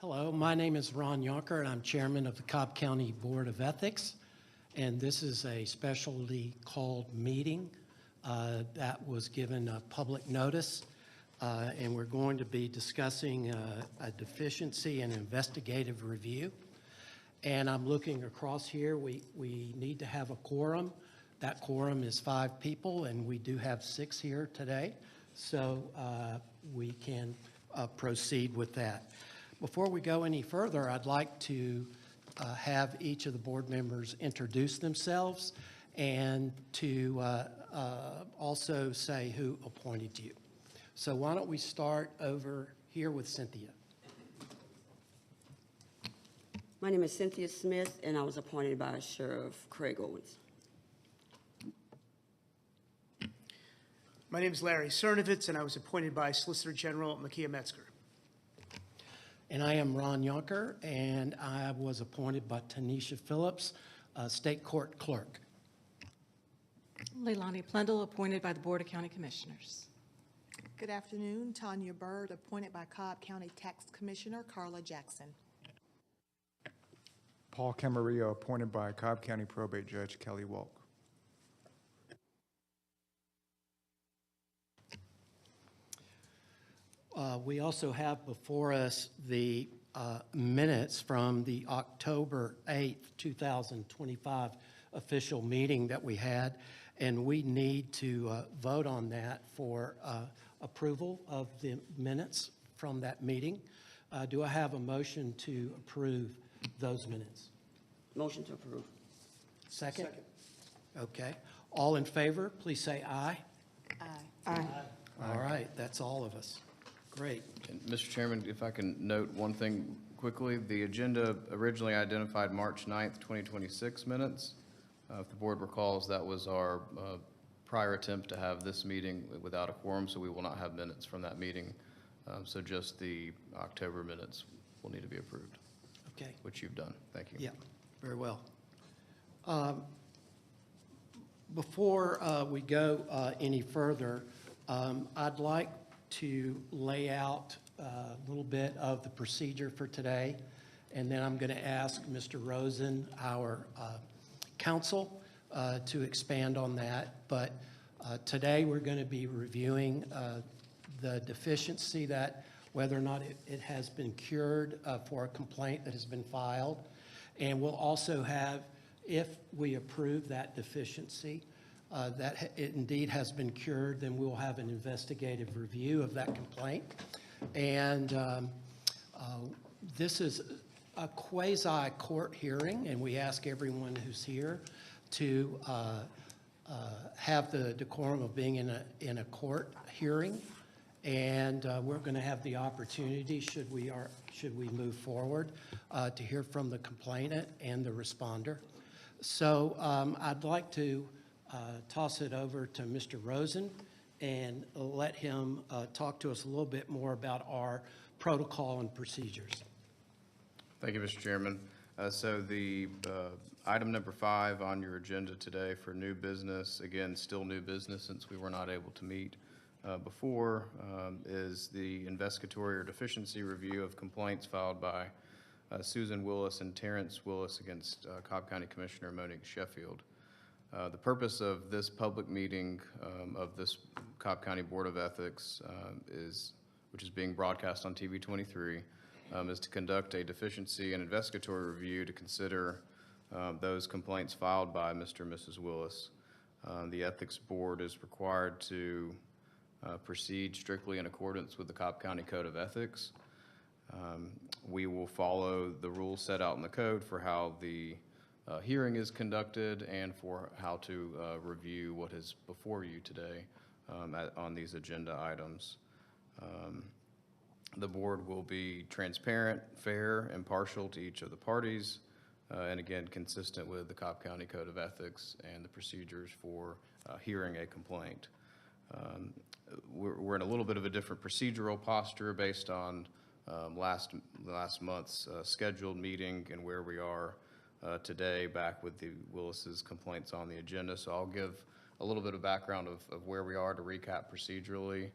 Hello, my name is Ron Yonker, and I'm chairman of the Cobb County Board of Ethics. And this is a specially called meeting that was given a public notice. And we're going to be discussing a deficiency and investigative review. And I'm looking across here. We need to have a quorum. That quorum is 5 people, and we do have 6 here today. So we can proceed with that. Before we go any further, I'd like to have each of the board members introduce themselves and to also say who appointed you. So why don't we start over here with Cynthia. My name is Cynthia Smith, and I was appointed by Sheriff Craig Owens. My name is Larry Cernovitz, and I was appointed by Solicitor General Makia Metzger. And I am Ron Yonker, and I was appointed by Tanisha Phillips, State Court Clerk. Leilani Plendle, appointed by the Board of County Commissioners. Good afternoon. Tanya Bird, appointed by Cobb County Tax Commissioner Carla Jackson. Paul Camarillo, appointed by Cobb County Probate Judge Kelly Walk. We also have before us the minutes from the October 8th, 2025 official meeting that we had, and we need to vote on that for approval of the minutes from that meeting. Do I have a motion to approve those minutes? Motion to approve. Second? Okay. All in favor, please say aye. Aye. Aye. All right, that's all of us. Great. And Mr. Chairman, if I can note one thing quickly, the agenda originally identified March 9th, 2026 minutes. If the board recalls, that was our prior attempt to have this meeting without a quorum, so we will not have minutes from that meeting. So just the October minutes will need to be approved. Okay. Which you've done. Thank you. Yeah, very well. Before we go any further, I'd like to lay out a little bit of the procedure for today, and then I'm going to ask Mr. Rosen, our counsel, to expand on that. But today we're going to be reviewing the deficiency, that whether or not it has been cured for a complaint that has been filed. And we'll also have, if we approve that deficiency, that it indeed has been cured, then we'll have an investigative review of that complaint. And this is a quasi-court hearing, and we ask everyone who's here to have the decorum of being in a court hearing. And we're going to have the opportunity, should we move forward, to hear from the complainant and the responder. So I'd like to toss it over to Mr. Rosen and let him talk to us a little bit more about our protocol and procedures. Thank you, Mr. Chairman. So the item number 5 on your agenda today for new business, again, still new business since we were not able to meet before, is the investigatory or deficiency review of complaints filed by Susan Willis and Terrence Willis against Cobb County Commissioner Monique Sheffield. The purpose of this public meeting of this Cobb County Board of Ethics which is being broadcast on TV 23, is to conduct a deficiency and investigatory review to consider those complaints filed by Mr. and Mrs. Willis. The Ethics Board is required to proceed strictly in accordance with the Cobb County Code of Ethics. We will follow the rules set out in the code for how the hearing is conducted and for how to review what is before you today on these agenda items. The board will be transparent, fair, impartial to each of the parties, and again, consistent with the Cobb County Code of Ethics and the procedures for hearing a complaint. We're in a little bit of a different procedural posture based on last month's scheduled meeting and where we are today back with the Willis's complaints on the agenda. So I'll give a little bit of background of where we are to recap procedurally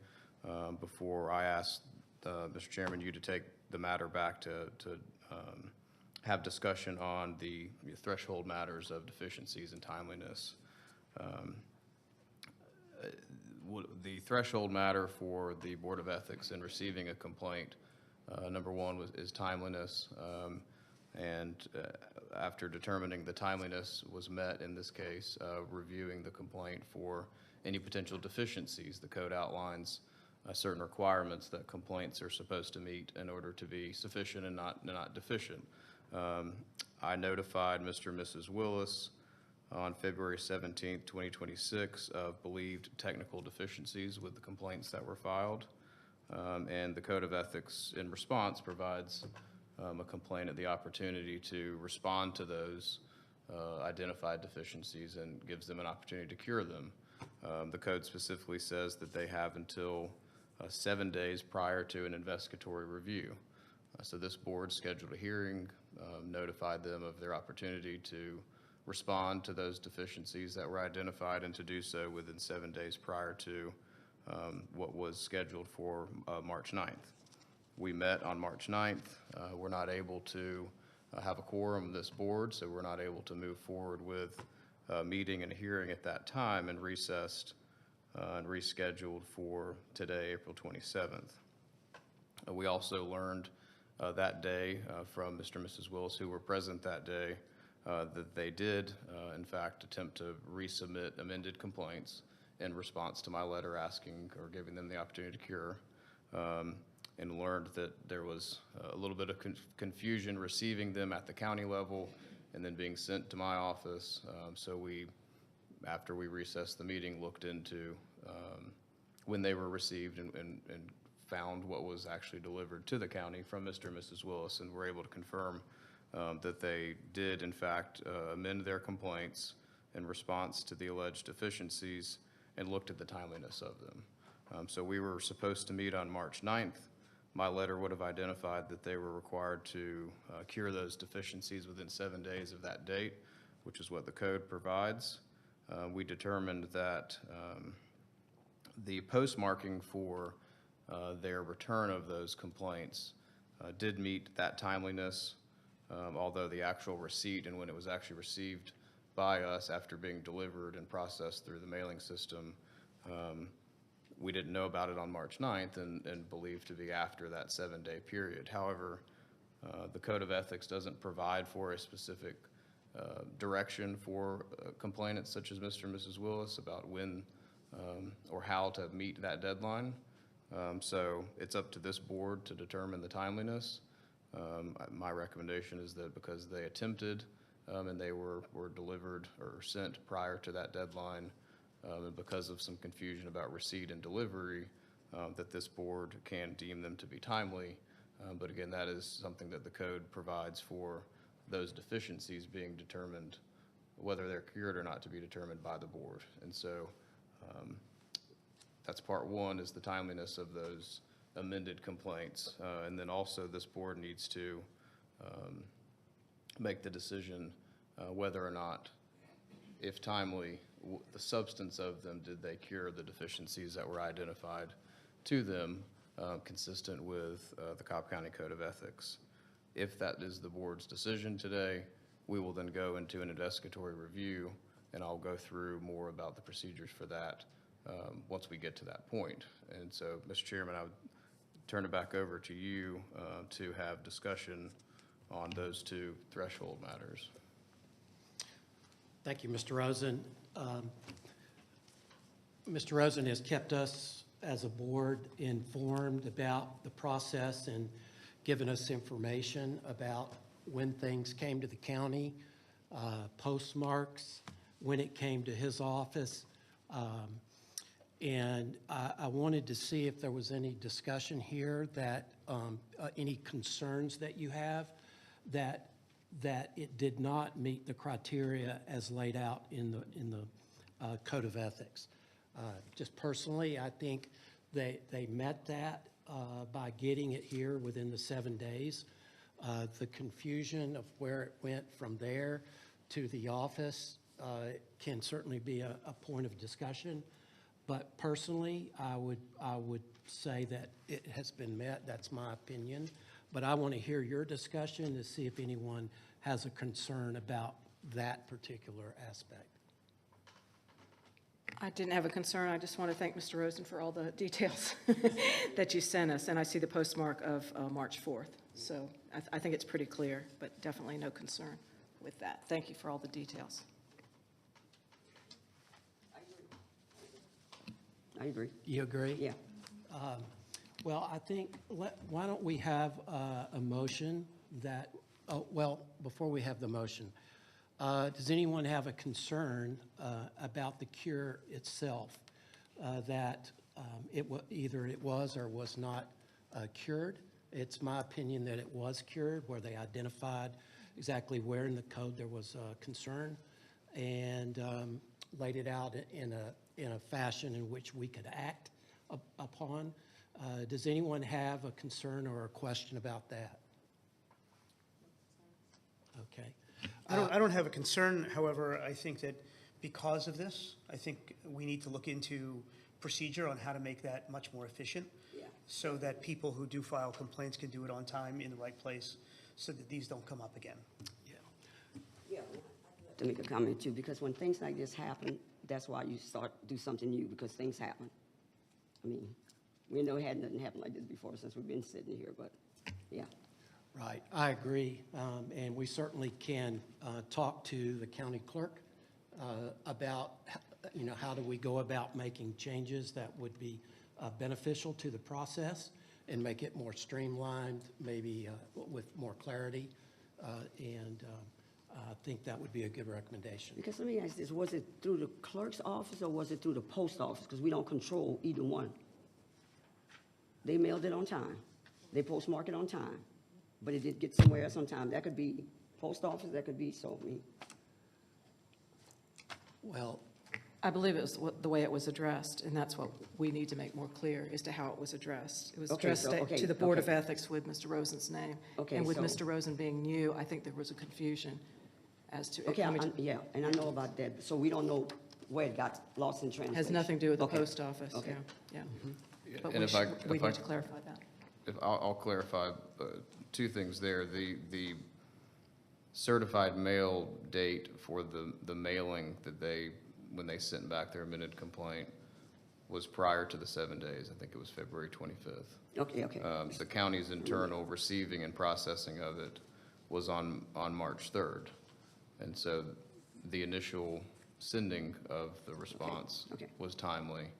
before I ask Mr. Chairman, you to take the matter back to have discussion on the threshold matters of deficiencies and timeliness. The threshold matter for the Board of Ethics in receiving a complaint, number one is timeliness. And after determining the timeliness was met in this case, reviewing the complaint for any potential deficiencies, the code outlines certain requirements that complaints are supposed to meet in order to be sufficient and not deficient. I notified Mr. and Mrs. Willis on February 17th, 2026 of believed technical deficiencies with the complaints that were filed. And the Code of Ethics in response provides a complainant the opportunity to respond to those identified deficiencies and gives them an opportunity to cure them. The code specifically says that they have until 7 days prior to an investigatory review. So this board scheduled a hearing, notified them of their opportunity to respond to those deficiencies that were identified and to do so within 7 days prior to what was scheduled for March 9th. We met on March 9th. We're not able to have a quorum of this board, so we're not able to move forward with a meeting and a hearing at that time, and recessed and rescheduled for today, April 27th. We also learned that day from Mr. and Mrs. Willis, who were present that day, that they did, in fact, attempt to resubmit amended complaints in response to my letter asking or giving them the opportunity to cure, and learned that there was a little bit of confusion receiving them at the county level and then being sent to my office. So we, after we recessed the meeting, looked into when they were received and found what was actually delivered to the county from Mr. and Mrs. Willis, and were able to confirm that they did, in fact, amend their complaints in response to the alleged deficiencies and looked at the timeliness of them. So we were supposed to meet on March 9th. My letter would have identified that they were required to cure those deficiencies within 7 days of that date, which is what the code provides. We determined that the postmarking for their return of those complaints did meet that timeliness, although the actual receipt and when it was actually received by us after being delivered and processed through the mailing system, we didn't know about it on March 9th and believed to be after that 7-day period. However, the Code of Ethics doesn't provide for a specific direction for complainants such as Mr. and Mrs. Willis about when or how to meet that deadline. So it's up to this board to determine the timeliness. My recommendation is that because they attempted and they were delivered or sent prior to that deadline, and because of some confusion about receipt and delivery, that this board can deem them to be timely. But again, that is something that the code provides for those deficiencies being determined, whether they're cured or not, to be determined by the board. And so that's part one, is the timeliness of those amended complaints. And then also this board needs to make the decision whether or not, if timely, the substance of them, did they cure the deficiencies that were identified to them, consistent with the Cobb County Code of Ethics. If that is the board's decision today, we will then go into an investigatory review, and I'll go through more about the procedures for that once we get to that point. And so, Mr. Chairman, I would turn it back over to you to have discussion on those two threshold matters. Thank you, Mr. Rosen. Mr. Rosen has kept us as a board informed about the process and given us information about when things came to the county, postmarks, when it came to his office. And I wanted to see if there was any discussion here that, any concerns that you have that it did not meet the criteria as laid out in the Code of Ethics. Just personally, I think they met that by getting it here within the 7 days. The confusion of where it went from there to the office can certainly be a point of discussion. But personally, I would say that it has been met. That's my opinion. But I want to hear your discussion to see if anyone has a concern about that particular aspect. I didn't have a concern. I just want to thank Mr. Rosen for all the details that you sent us. And I see the postmark of March 4th. So I think it's pretty clear, but definitely no concern with that. Thank you for all the details. I agree. You agree? Yeah. Well, I think, why don't we have a motion that, oh, well, before we have the motion, does anyone have a concern about the cure itself, that either it was or was not cured? It's my opinion that it was cured, where they identified exactly where in the code there was concern and laid it out in a fashion in which we could act upon. Does anyone have a concern or a question about that? Okay. I don't have a concern, however, I think that because of this, I think we need to look into procedure on how to make that much more efficient. Yeah. So that people who do file complaints can do it on time in the right place, so that these don't come up again. Yeah. Yeah. To make a comment too, because when things like this happen, that's why you start do something new, because things happen. I mean, we know had nothing happened like this before since we've been sitting here, but yeah. Right, I agree, and we certainly can talk to the county clerk about, how do we go about making changes that would be beneficial to the process and make it more streamlined, maybe with more clarity, and I think that would be a good recommendation. Because let me ask this, was it through the clerk's office or was it through the post office? Because we don't control either one. They mailed it on time. They postmarked it on time. But it did get somewhere else on time. That could be post office, that could be, Well, I believe it was the way it was addressed, and that's what we need to make more clear as to how it was addressed. It was Okay, addressed so- okay, to the Board of okay. Ethics with Mr. Rosen's name. Okay, And with so- Mr. Rosen being new, I think there was a confusion as to it Okay, coming to. yeah, and I know about that. So we don't know where it got lost in translation. Has nothing to do with the Okay. post office, Okay. yeah. But And we if I- should, we if I- need to clarify that. I'll clarify two things there. The certified mail date for the mailing that when they sent back their amended complaint was prior to the 7 days. I think it was February 25th. Okay. The county's internal receiving and processing of it was on March 3rd. And so the initial sending of the response Okay. was timely.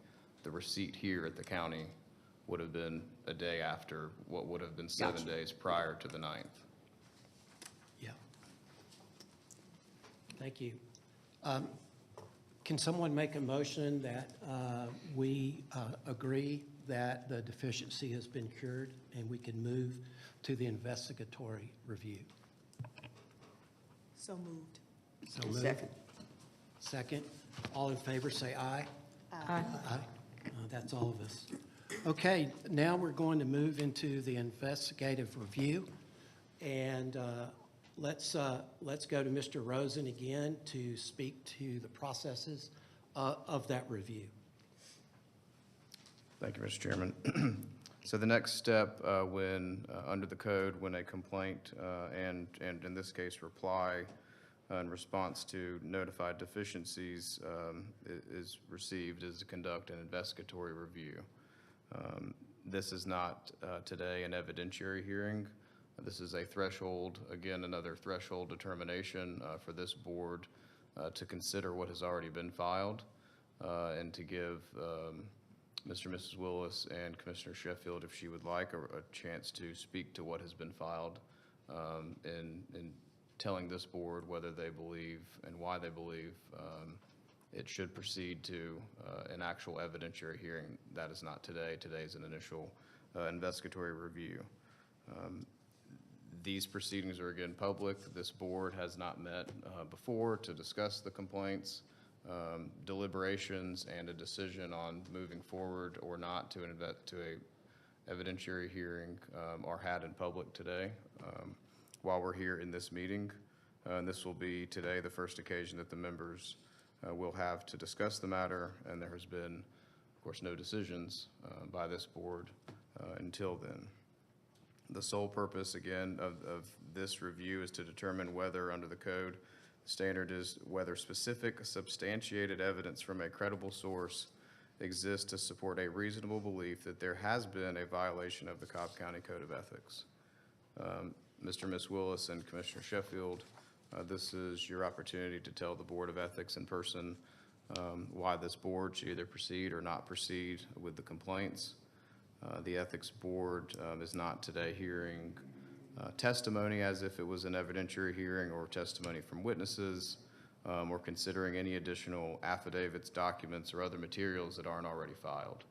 The receipt here at the county would have been a day after what would have been 7 Gotcha. days prior to the 9th. yeah. Thank you. Can someone make a motion that we agree that the deficiency has been cured and we can move to the investigatory review? So moved. So moved. Second. Second. All in favor, say aye. Aye. Aye. That's all of us. Okay, now we're going to move into the investigative review. And let's go to Mr. Rosen again to speak to the processes of that review. Thank you, Mr. Chairman. So the next step when, under the code, when a complaint and in this case, reply in response to notified deficiencies is received is to conduct an investigatory review. This is not today an evidentiary hearing. This is a threshold, again, another threshold determination for this board to consider what has already been filed and to give Mr. and Mrs. Willis and Commissioner Sheffield, if she would like, a chance to speak to what has been filed in telling this board whether they believe and why they believe it should proceed to an actual evidentiary hearing. That is not today. Today is an initial investigatory review. These proceedings are again public. This board has not met before to discuss the complaints, deliberations, and a decision on moving forward or not to a evidentiary hearing are had in public today while we're here in this meeting. And this will be today the first occasion that the members will have to discuss the matter, and there has been, of course, no decisions by this board until then. The sole purpose, again, of this review is to determine whether, under the code, the standard is whether specific substantiated evidence from a credible source exists to support a reasonable belief that there has been a violation of the Cobb County Code of Ethics. Mr. and Ms. Willis and Commissioner Sheffield, this is your opportunity to tell the Board of Ethics in person why this board should either proceed or not proceed with the complaints. The Ethics Board is not today hearing testimony as if it was an evidentiary hearing or testimony from witnesses, or considering any additional affidavits, documents, or other materials that aren't already filed.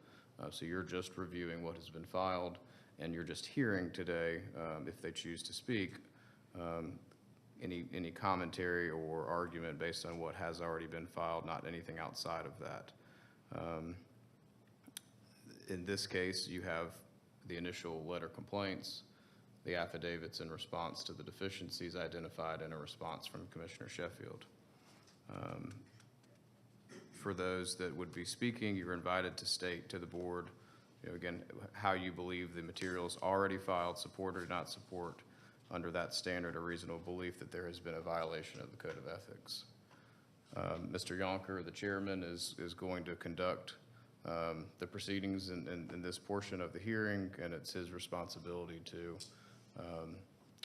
So you're just reviewing what has been filed, and you're just hearing today, if they choose to speak, any commentary or argument based on what has already been filed, not anything outside of that. In this case, you have the initial letter complaints, the affidavits in response to the deficiencies identified, and a response from Commissioner Sheffield. For those that would be speaking, you're invited to state to the board, again, how you believe the materials already filed support or do not support, under that standard, a reasonable belief that there has been a violation of the Code of Ethics. Mr. Yonker, the chairman, is going to conduct the proceedings in this portion of the hearing, and it's his responsibility to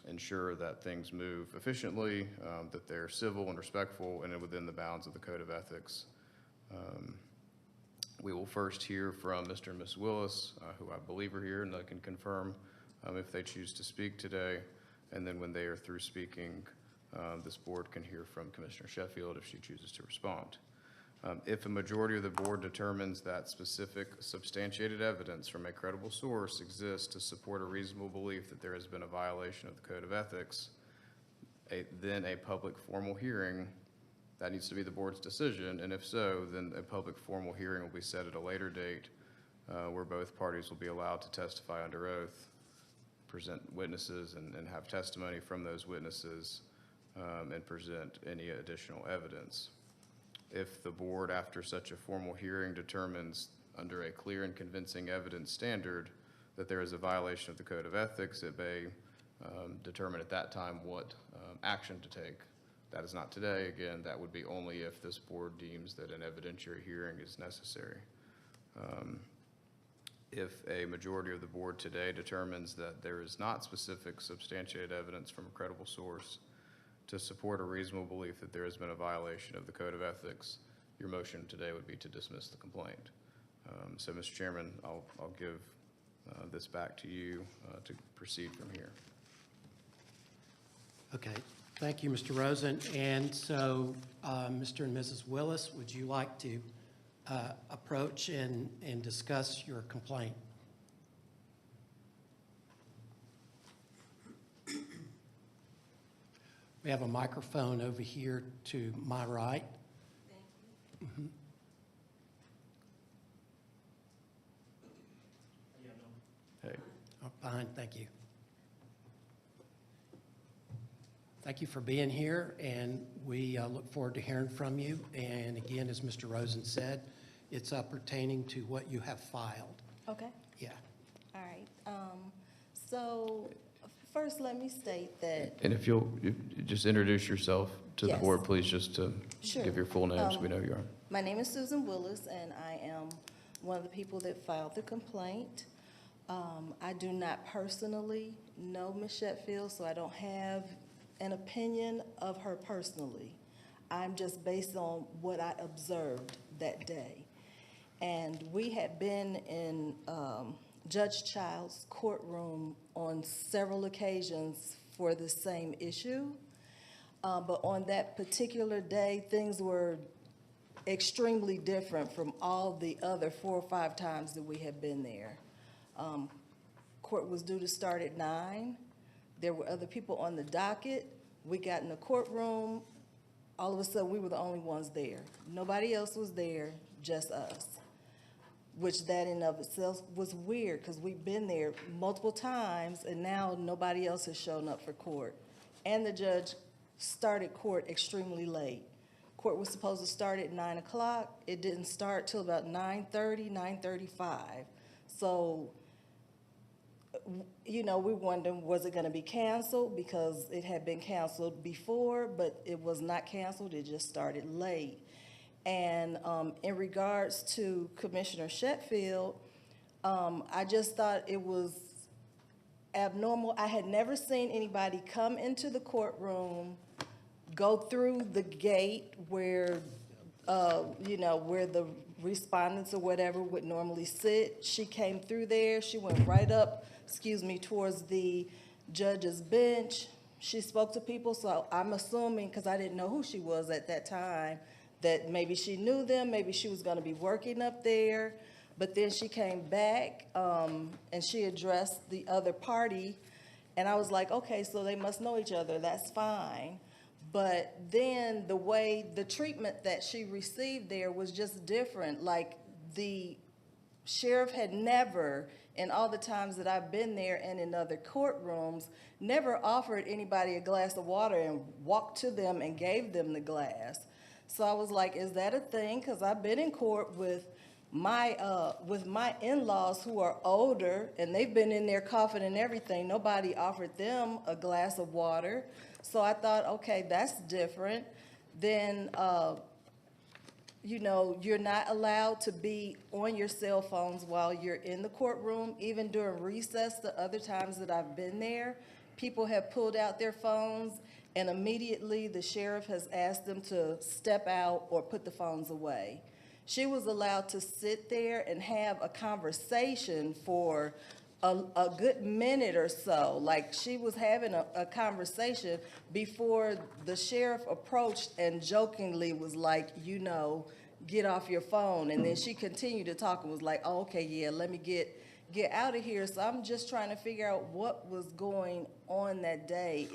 ensure that things move efficiently, that they're civil and respectful and within the bounds of the Code of Ethics. We will first hear from Mr. and Ms. Willis, who I believe are here, and they can confirm if they choose to speak today. And then when they are through speaking, this board can hear from Commissioner Sheffield if she chooses to respond. If a majority of the board determines that specific substantiated evidence from a credible source exists to support a reasonable belief that there has been a violation of the Code of Ethics, then a public formal hearing, that needs to be the board's decision, and if so, then a public formal hearing will be set at a later date where both parties will be allowed to testify under oath, present witnesses and have testimony from those witnesses, and present any additional evidence. If the board, after such a formal hearing, determines under a clear and convincing evidence standard that there is a violation of the Code of Ethics, it may determine at that time what action to take. That is not today. Again, that would be only if this board deems that an evidentiary hearing is necessary. If a majority of the board today determines that there is not specific substantiated evidence from a credible source to support a reasonable belief that there has been a violation of the Code of Ethics, your motion today would be to dismiss the complaint. So, Mr. Chairman, I'll give this back to you to proceed from here. Okay, thank you, Mr. Rosen. And so, Mr. and Mrs. Willis, would you like to approach and discuss your complaint? We have a microphone over here to my right. Thank you. Hey. Oh, fine, thank you. Thank you for being here, and we look forward to hearing from you. And again, as Mr. Rosen said, it's pertaining to what you have filed. Okay, Yeah. all right. So first, let me state that, And if you'll just introduce yourself to the Yes. board, please, just to Sure. give your full name so we know who you are. my name is Susan Willis, and I am one of the people that filed the complaint. I do not personally know Ms. Sheffield, so I don't have an opinion of her personally. I'm just based on what I observed that day. And we had been in Judge Child's courtroom on several occasions for the same issue. But on that particular day, things were extremely different from all the other 4 or 5 times that we had been there. Court was due to start at 9. There were other people on the docket. We got in the courtroom. All of a sudden, we were the only ones there. Nobody else was there, just us. Which that in of itself was weird, because we've been there multiple times, and now nobody else has shown up for court. And the judge started court extremely late. Court was supposed to start at 9 o'clock. It didn't start till about 9:30, 9:35. So, you know, we wondered, was it going to be canceled? Because it had been canceled before, but it was not canceled. It just started late. And in regards to Commissioner Sheffield, I just thought it was abnormal. I had never seen anybody come into the courtroom, go through the gate where, you know, where the respondents or whatever would normally sit. She came through there. She went right up, towards the judge's bench. She spoke to people, so I'm assuming, because I didn't know who she was at that time, that maybe she knew them, maybe she was going to be working up there. But then she came back, and she addressed the other party, and I was like, okay, so they must know each other, that's fine. But then the treatment that she received there was just different. Like, the sheriff had never, in all the times that I've been there and in other courtrooms, never offered anybody a glass of water and walked to them and gave them the glass. So I was like, is that a thing? Because I've been in court with my in-laws who are older, and they've been in there coughing and everything. Nobody offered them a glass of water. So I thought, okay, that's different. Then, you know, you're not allowed to be on your cell phones while you're in the courtroom. Even during recess, the other times that I've been there, people have pulled out their phones, and immediately the sheriff has asked them to step out or put the phones away. She was allowed to sit there and have a conversation for a good minute or so. Like, she was having a conversation before the sheriff approached and jokingly was like, you know, get off your phone. And then she continued to talk and was like, oh, okay, yeah, let me get out of here. So I'm just trying to figure out what was going on that day.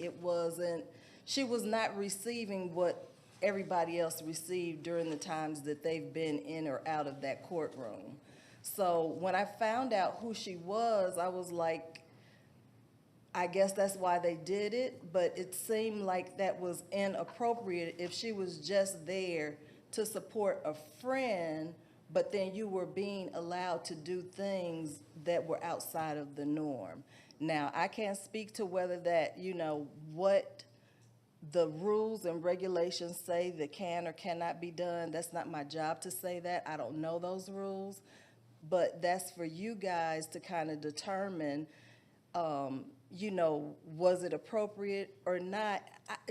She was not receiving what everybody else received during the times that they've been in or out of that courtroom. So when I found out who she was, I was like, I guess that's why they did it, but it seemed like that was inappropriate if she was just there to support a friend, but then you were being allowed to do things that were outside of the norm. Now, I can't speak to whether that, you know, what the rules and regulations say that can or cannot be done. That's not my job to say that. I don't know those rules. But that's for you guys to kind of determine, you know, was it appropriate or not?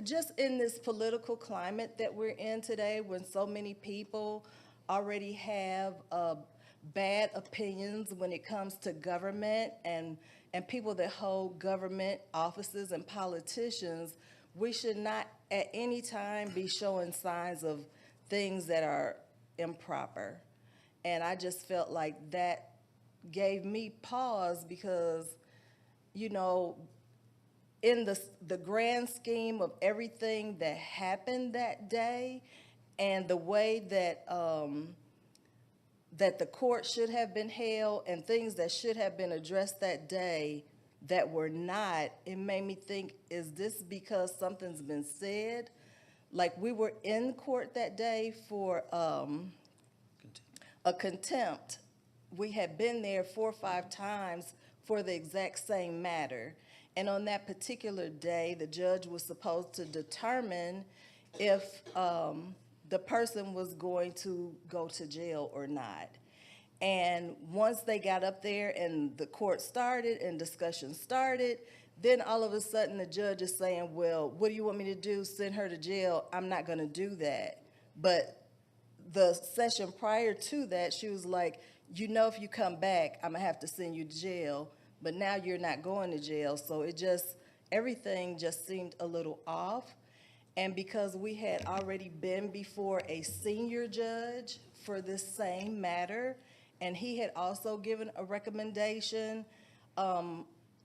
Just in this political climate that we're in today, when so many people already have bad opinions when it comes to government and people that hold government offices and politicians, we should not at any time be showing signs of things that are improper. And I just felt like that gave me pause because, you know, in the grand scheme of everything that happened that day and the way that that the court should have been held and things that should have been addressed that day that were not, it made me think, is this because something's been said? Like, we were in court that day for a contempt. We had been there 4 or 5 times for the exact same matter. And on that particular day, the judge was supposed to determine if the person was going to go to jail or not. And once they got up there and the court started and discussion started, then all of a sudden the judge is saying, well, what do you want me to do? Send her to jail? I'm not going to do that. But the session prior to that, she was like, you know, if you come back, I'm going to have to send you to jail. But now you're not going to jail. So everything just seemed a little off. And because we had already been before a senior judge for this same matter, and he had also given a recommendation,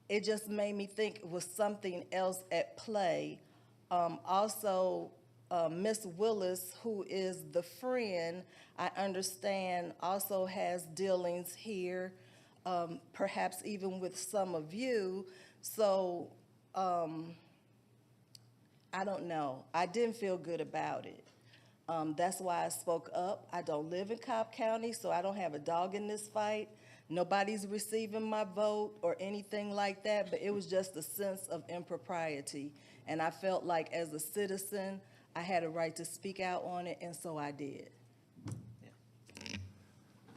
it just made me think it was something else at play. Also, Miss Willis, who is the friend, I understand also has dealings here, perhaps even with some of you. So I don't know. I didn't feel good about it. That's why I spoke up. I don't live in Cobb County, so I don't have a dog in this fight. Nobody's receiving my vote or anything like that, but it was just a sense of impropriety. And I felt like as a citizen, I had a right to speak out on it, and so I did.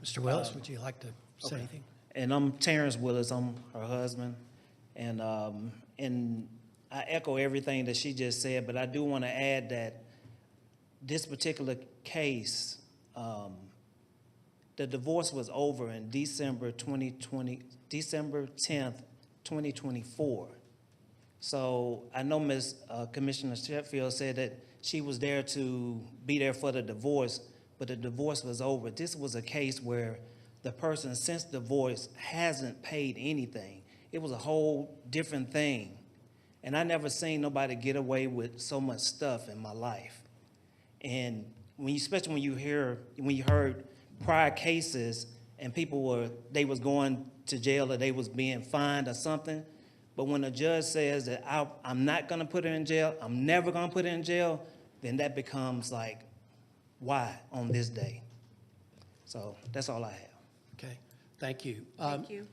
Mr. Willis, would you like to say anything? And I'm Terrence Willis, I'm her husband. And I echo everything that she just said, but I do want to add that this particular case, the divorce was over in December 10th, 2024. So I know Commissioner Sheffield said that she was there to be there for the divorce, but the divorce was over. This was a case where the person since divorce hasn't paid anything. It was a whole different thing. And I never seen nobody get away with so much stuff in my life. And especially when you heard prior cases and people was going to jail or they was being fined or something, but when a judge says that I'm not gonna put her in jail, I'm never gonna put her in jail, then that becomes like, why on this day? So that's all I have. Okay, thank you. Thank you.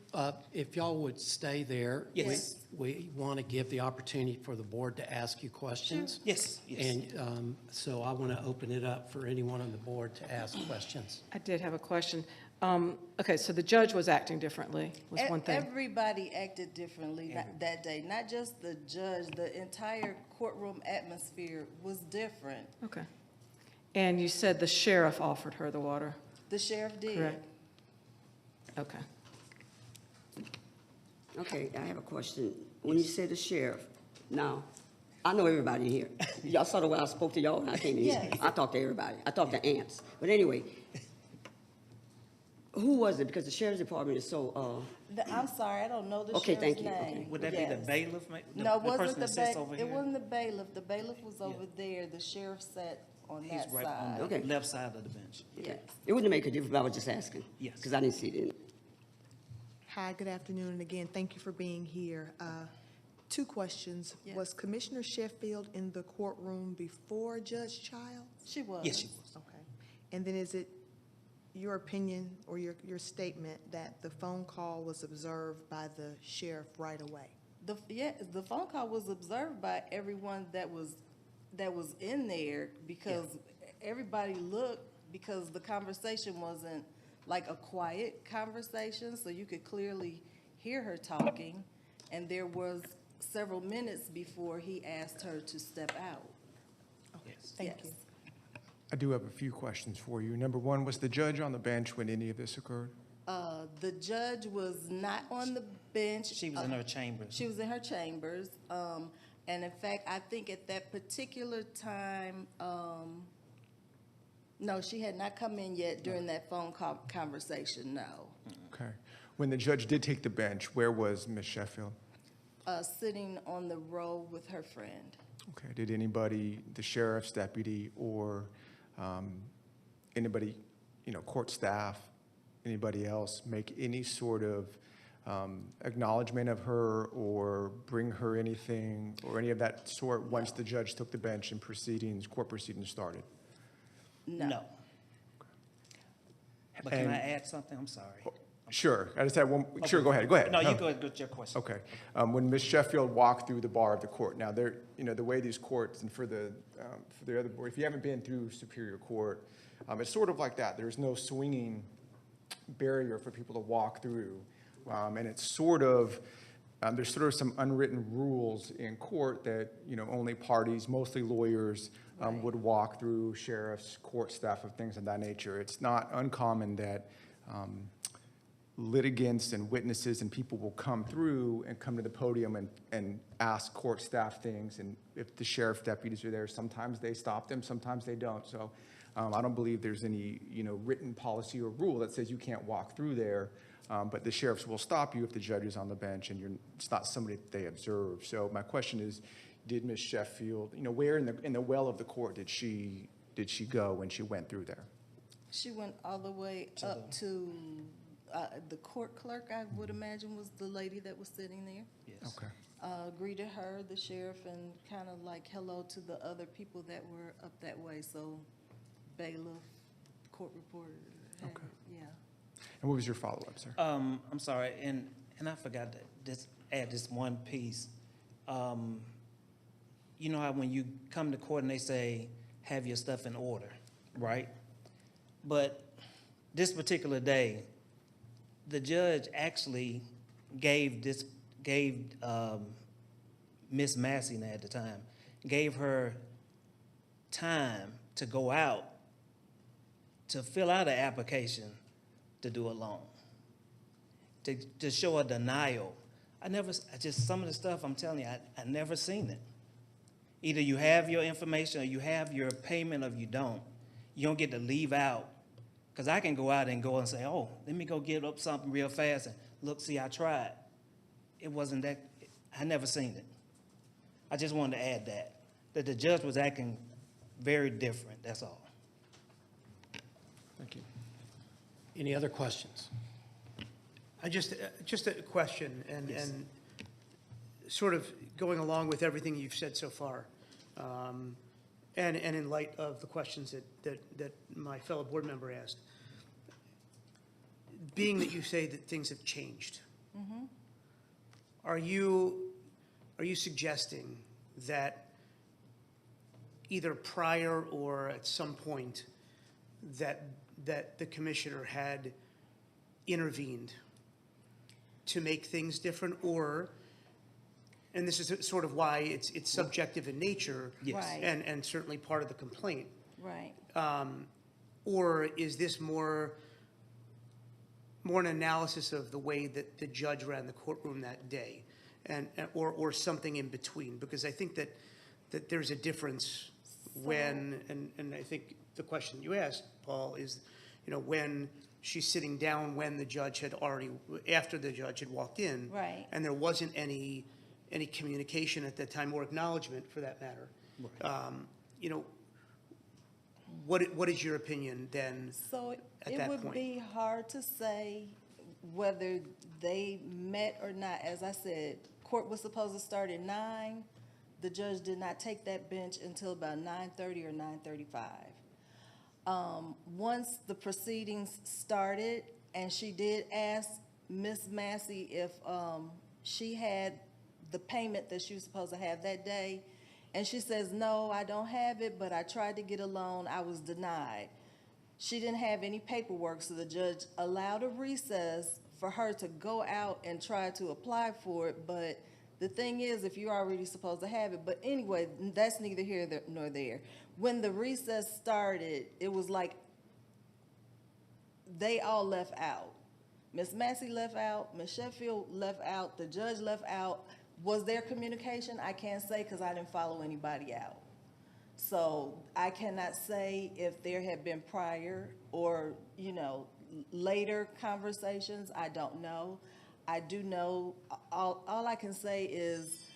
If y'all would stay there. Yes. We want to give the opportunity for the board to ask you questions. Yes. And so I want to open it up for anyone on the board to ask questions. I did have a question. Okay, so the judge was acting differently, was one thing. Everybody acted differently that day, not just the judge. The entire courtroom atmosphere was different. Okay. And you said the sheriff offered her the water, The sheriff did. correct? Okay. Okay, I have a question. When you say the sheriff, now, I know everybody here. Y'all saw the way I spoke to y'all when I came in here. Yes. I talked to everybody. I talked to ants. But anyway, who was it? Because the sheriff's department is so, I'm sorry, I don't know the Okay, sheriff's thank you. name. Okay. Would that be the Yes. bailiff? No, it the wasn't person the that sits over bailiff. here? It wasn't the bailiff. The bailiff was over there. The sheriff sat on He's that right on side. the Okay. left side of the bench. Yes. it wouldn't make a difference, but I was just asking. Yes. Because I didn't see it. Hi, good afternoon, and again, thank you for being here. Two questions. Yes. Was Commissioner Sheffield in the courtroom before Judge Childs? She was. Yes, she was. Okay. And then is it your opinion or your statement that the phone call was observed by the sheriff right away? The phone call was observed by everyone that was in there because everybody looked, because the conversation wasn't like a quiet conversation, so you could clearly hear her talking, and there was several minutes before he asked her to step out. Okay, Yes. thank Yes. you. I do have a few questions for you. Number one, was the judge on the bench when any of this occurred? The judge was not on the bench. She was in her chambers. She was in her chambers. And in fact, I think at that particular time, no, she had not come in yet during that phone call conversation, no. Okay. When the judge did take the bench, where was Ms. Sheffield? Sitting on the row with her friend. Okay. Did anybody, the sheriff's deputy or anybody, court staff, anybody else make any sort of acknowledgement of her or bring her anything or any of that sort once the judge took the bench and court proceedings started? No. But can And- I add something? I'm sorry. Sure. I just had one. Sure, go ahead. No, you go ahead with your question. Okay. When Ms. Sheffield walked through the bar of the court, now there, the way these courts and for the other board, if you haven't been through Superior Court, it's sort of like that. There's no swinging barrier for people to walk through, and it's sort of there's sort of some unwritten rules in court that only parties, mostly lawyers, would walk through, sheriffs, court staff, of things of that nature. It's not uncommon that litigants and witnesses and people will come through and come to the podium and ask court staff things. And if the sheriff deputies are there, sometimes they stop them, sometimes they don't. So I don't believe there's any, written policy or rule that says you can't walk through there. But the sheriffs will stop you if the judge is on the bench and it's not somebody that they observe. So my question is, did Ms. Sheffield, where in the well of the court did she go when she went through there? She went all the way up to the court clerk, I would imagine, was the lady that was sitting there. Yes. Okay. Greeted her, the sheriff, and kind of like hello to the other people that were up that way. So bailiff, court reporter. had Okay. it, Yeah. And what was your follow-up, sir? I'm sorry, and I forgot to just add this one piece. You know how when you come to court and they say, have your stuff in order, right? But this particular day, the judge actually gave Miss Massey at the time, gave her time to go out to fill out an application to do a loan, to show a denial. Some of the stuff I'm telling you, I never seen it. Either you have your information or you have your payment or you don't. You don't get to leave out. Because I can go out and say, oh, let me go get up something real fast and look, see, I tried. It wasn't that, I never seen it. I just wanted to add that the judge was acting very different, that's all. Thank you. Any other questions? Just a question, and Yes. sort of going along with everything you've said so far, and in light of the questions that my fellow board member asked, being that you say that things have changed, are you suggesting that either prior or at some point that the commissioner had intervened to make things different, or, and this is sort of why it's subjective in nature, Yes. Right. and certainly part of the complaint, Right. or is this more an analysis of the way that the judge ran the courtroom that day, or something in between? Because I think that there's a difference when, and I think the question you asked, Paul, is, when she's sitting down when the judge had after the judge had walked in. Right. And there wasn't any communication at that time, or acknowledgement for that matter. What is your opinion then? So At it that would point. be hard to say whether they met or not. As I said, court was supposed to start at 9. The judge did not take that bench until about 9:30 or 9:35. Once the proceedings started, and she did ask Miss Massey if she had the payment that she was supposed to have that day, and she says, no, I don't have it, but I tried to get a loan, I was denied. She didn't have any paperwork, so the judge allowed a recess for her to go out and try to apply for it, but the thing is, if you're already supposed to have it, but anyway, that's neither here nor there. When the recess started, it was like they all left out. Miss Massey left out, Miss Sheffield left out, the judge left out. Was there communication? I can't say because I didn't follow anybody out. So I cannot say if there had been prior or, later conversations. I don't know. I do know, all I can say is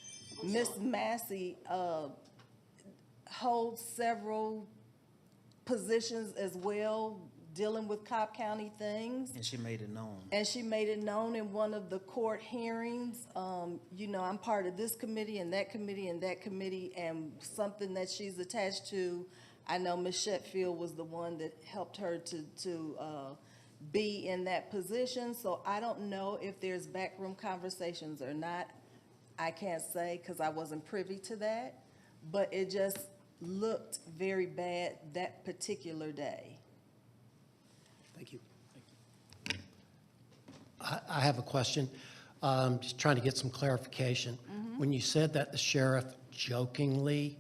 Miss Massey holds several positions as well, dealing with Cobb County things. And she made it known. And she made it known in one of the court hearings. I'm part of this committee and that committee and that committee, and something that she's attached to. I know Ms. Sheffield was the one that helped her to be in that position. So I don't know if there's backroom conversations or not. I can't say because I wasn't privy to that. But it just looked very bad that particular day. Thank you. I have a question. Just trying to get some clarification. When you said that the sheriff jokingly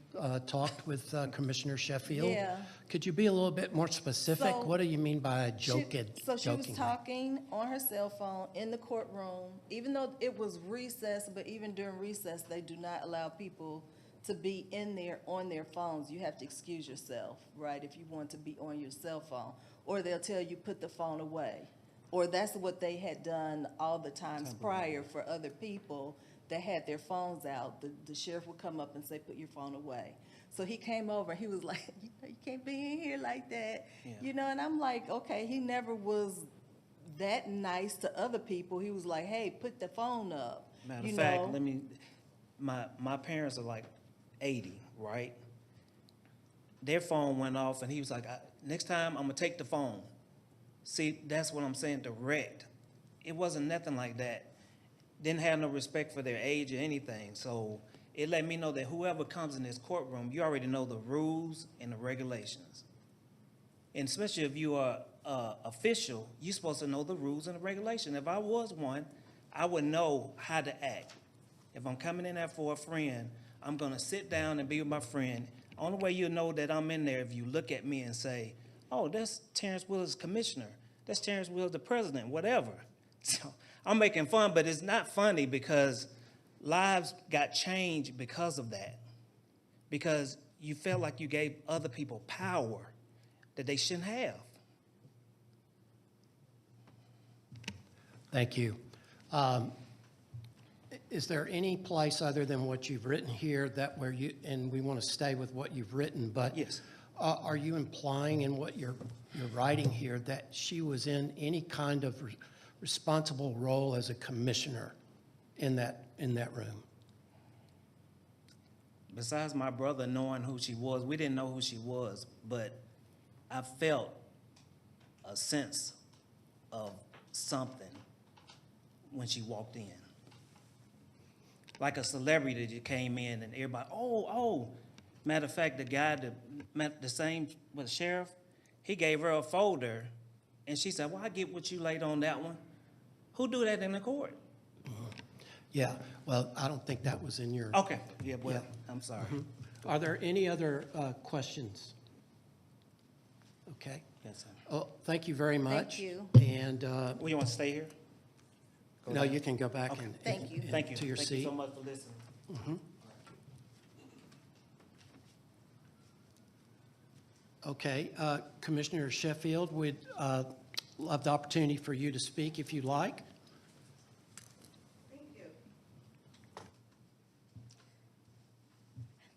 talked with Commissioner Sheffield? Yeah. Could you be a little bit more specific? So- What do you mean by So she was jokingly? talking on her cell phone in the courtroom, even though it was recess, but even during recess, they do not allow people to be in there on their phones. You have to excuse yourself, right, if you want to be on your cell phone. Or they'll tell you, put the phone away. Or that's what they had done all the times prior for other people that had their phones out. The sheriff would come up and say, put your phone away. So he came over, and he was like, you can't be in here like that. Yeah. And I'm like, okay, he never was that nice to other people. He was like, hey, put the phone up. Matter of fact, my parents are like 80, right? their phone went off, and he was like, next time, I'm gonna take the phone. See, that's what I'm saying, direct. It wasn't nothing like that. Didn't have no respect for their age or anything, so it let me know that whoever comes in this courtroom, you already know the rules and the regulations. And especially if you are official, you're supposed to know the rules and the regulations. If I was one, I would know how to act. If I'm coming in there for a friend, I'm gonna sit down and be with my friend. Only way you'll know that I'm in there if you look at me and say, oh, that's Terrence Willis, commissioner. That's Terrence Willis, the president, whatever. So I'm making fun, but it's not funny because lives got changed because of that. Because you felt like you gave other people power that they shouldn't have. Thank you. Is there any place other than what you've written here that where you, and we want to stay with what you've written, but Yes. Are you implying in what you're writing here that she was in any kind of responsible role as a commissioner in that room? Besides my brother knowing who she was, we didn't know who she was, but I felt a sense of something when she walked in. Like a celebrity that came in and everybody, oh. Matter of fact, the guy that met the same with the sheriff, he gave her a folder and she said, well, I get what you laid on that one. Who do that in the court? Yeah, well, I don't think that was in your. Okay, yeah, well, Yeah. I'm sorry. Are there any other questions? Okay. Yes, sir. Oh, thank you very much. you. And, Well, you want to stay here? no, you can go back Okay. and. Thank you. Thank you. To your Thank seat. you so much for listening. Okay, Commissioner Sheffield, we'd love the opportunity for you to speak if you'd like.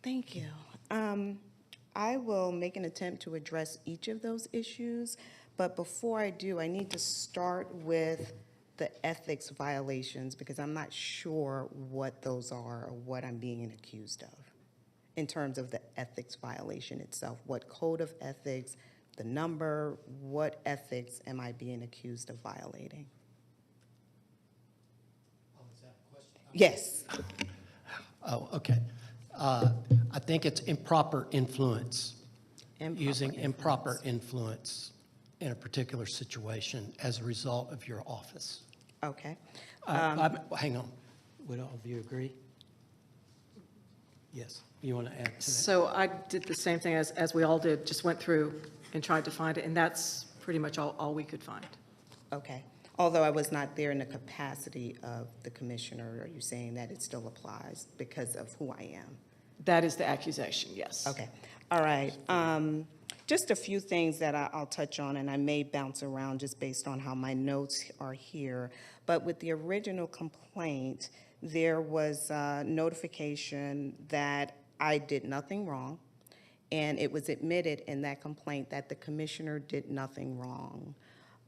Thank you. I will make an attempt to address each of those issues, but before I do, I need to start with the ethics violations because I'm not sure what those are or what I'm being accused of in terms of the ethics violation itself. What code of ethics, the number, what ethics am I being accused of violating? Oh, is that a question? Yes. Oh, okay. I think it's improper influence. Using improper influence in a particular situation as a result of your office. Okay. Hang on. Would all of you agree? Yes. You want to add to that? So I did the same thing as we all did, just went through and tried to find it, and that's pretty much all we could find. Okay. Although I was not there in the capacity of the commissioner, are you saying that it still applies because of who I am? That is the accusation, yes. Okay. All right. Just a few things that I'll touch on, and I may bounce around just based on how my notes are here. But with the original complaint, there was notification that I did nothing wrong, and it was admitted in that complaint that the commissioner did nothing wrong.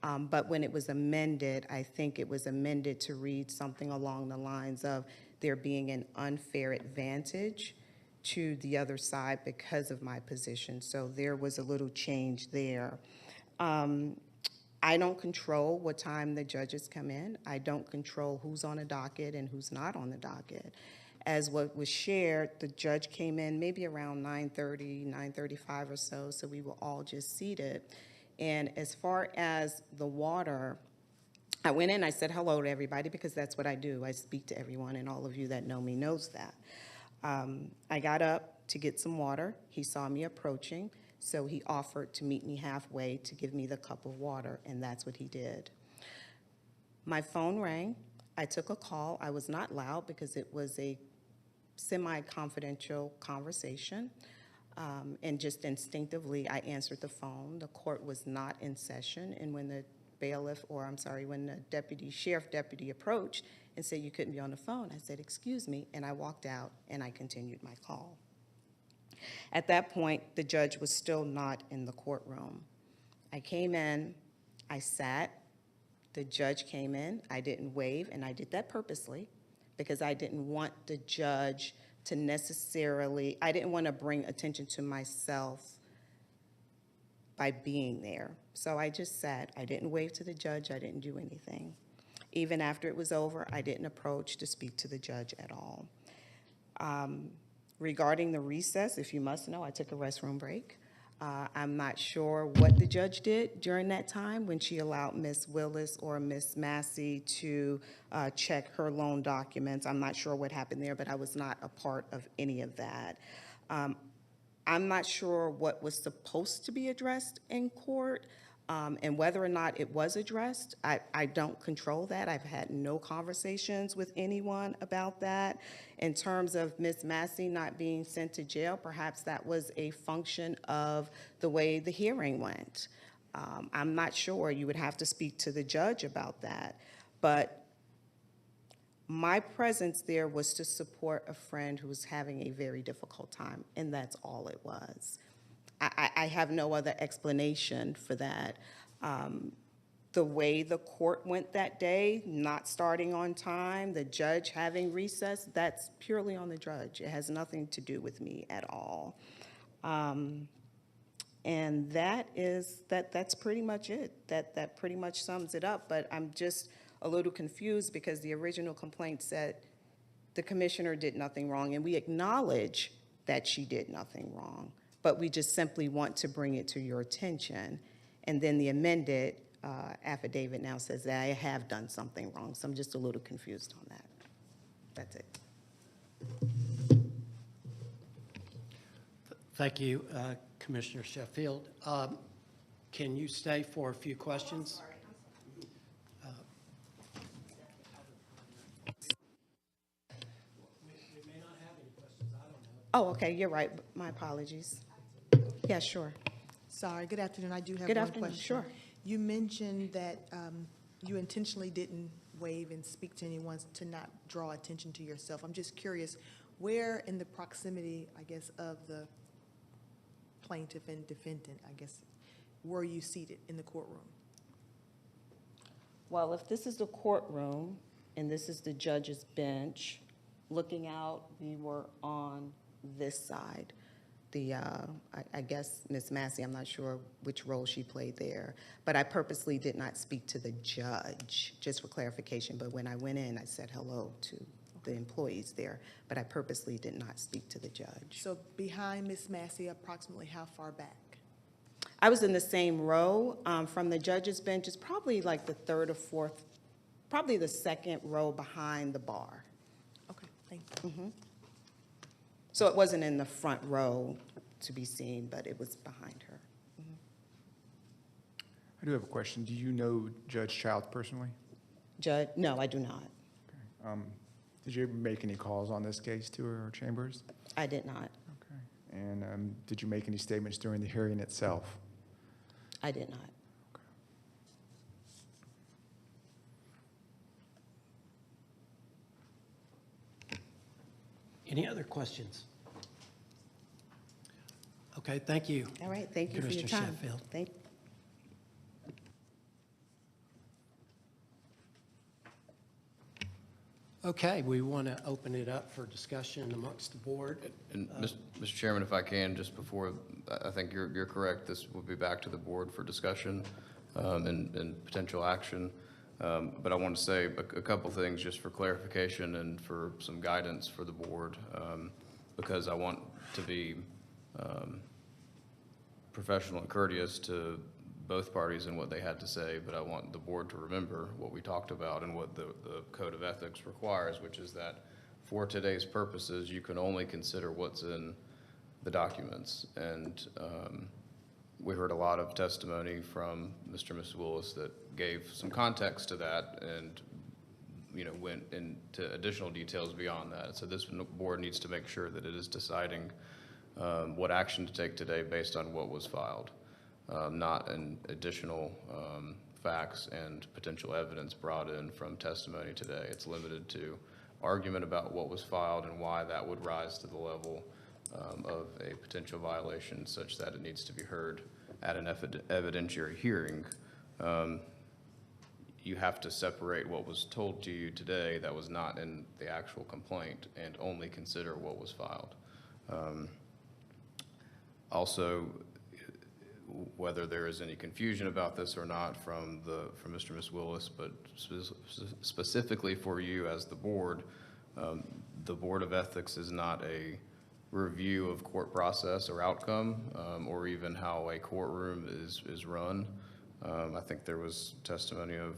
But when it was amended, I think it was amended to read something along the lines of there being an unfair advantage to the other side because of my position. So there was a little change there. I don't control what time the judges come in. I don't control who's on a docket and who's not on the docket. As what was shared, the judge came in maybe around 9:30, 9:35 or so, so we were all just seated. And as far as the water, I went in, I said hello to everybody because that's what I do. I speak to everyone, and all of you that know me knows that. I got up to get some water. He saw me approaching, so he offered to meet me halfway to give me the cup of water, and that's what he did. My phone rang. I took a call. I was not loud because it was a semi-confidential conversation, and just instinctively, I answered the phone. The court was not in session, and when the when the sheriff deputy approached and said you couldn't be on the phone, I said, excuse me, and I walked out and I continued my call. At that point, the judge was still not in the courtroom. I came in, I sat, the judge came in, I didn't wave, and I did that purposely because I didn't want the judge to necessarily, I didn't want to bring attention to myself by being there. So I just sat. I didn't wave to the judge. I didn't do anything. Even after it was over, I didn't approach to speak to the judge at all. Regarding the recess, if you must know, I took a restroom break. I'm not sure what the judge did during that time when she allowed Ms. Willis or Ms. Massey to check her loan documents. I'm not sure what happened there, but I was not a part of any of that. I'm not sure what was supposed to be addressed in court, and whether or not it was addressed. I don't control that. I've had no conversations with anyone about that. In terms of Ms. Massey not being sent to jail, perhaps that was a function of the way the hearing went. I'm not sure. You would have to speak to the judge about that. But my presence there was to support a friend who was having a very difficult time, and that's all it was. I have no other explanation for that. The way the court went that day, not starting on time, the judge having recess, that's purely on the judge. It has nothing to do with me at all. And that's pretty much it. That pretty much sums it up, but I'm just a little confused because the original complaint said the commissioner did nothing wrong, and we acknowledge that she did nothing wrong, but we just simply want to bring it to your attention. And then the amended affidavit now says that I have done something wrong, so I'm just a little confused on that. That's it. Thank you, Commissioner Sheffield. Can you stay for a few questions? Oh, okay, you're right. My apologies. Yeah, sure. Sorry, good afternoon. I do have Good one afternoon, question. sure. You mentioned that you intentionally didn't wave and speak to anyone to not draw attention to yourself. I'm just curious, where in the proximity, I guess, of the plaintiff and defendant, I guess, were you seated in the courtroom? Well, if this is the courtroom and this is the judge's bench, looking out, we were on this side. I guess Ms. Massey, I'm not sure which role she played there, but I purposely did not speak to the judge, just for clarification. But when I went in, I said hello to the employees there, but I purposely did not speak to the judge. So behind Ms. Massey, approximately how far back? I was in the same row from the judge's bench. It's probably like the third or fourth, probably the second row behind the bar. Okay, thank you. So it wasn't in the front row to be seen, but it was behind her. I do have a question. Do you know Judge Childs personally? Judge, no, I do not. Did you ever make any calls on this case to her chambers? I did not. Okay. And did you make any statements during the hearing itself? I did not. Any other questions? Okay, thank you. All right, thank you for your Commissioner time. Sheffield. Thank. Okay, we want to open it up for discussion amongst the board. And Mr. Chairman, if I can, just before, I think you're correct, this will be back to the board for discussion and potential action. But I want to say a couple things just for clarification and for some guidance for the board, because I want to be professional and courteous to both parties and what they had to say, but I want the board to remember what we talked about and what the Code of Ethics requires, which is that for today's purposes, you can only consider what's in the documents. And we heard a lot of testimony from Mr. and Ms. Willis that gave some context to that and, you know, went into additional details beyond that. So this board needs to make sure that it is deciding what action to take today based on what was filed. Not an additional facts and potential evidence brought in from testimony today. It's limited to argument about what was filed and why that would rise to the level of a potential violation such that it needs to be heard at an evidentiary hearing. You have to separate what was told to you today that was not in the actual complaint and only consider what was filed. Also, whether there is any confusion about this or not from Mr. and Ms. Willis, but specifically for you as the board of Ethics is not a review of court process or outcome, or even how a courtroom is run. I think there was testimony of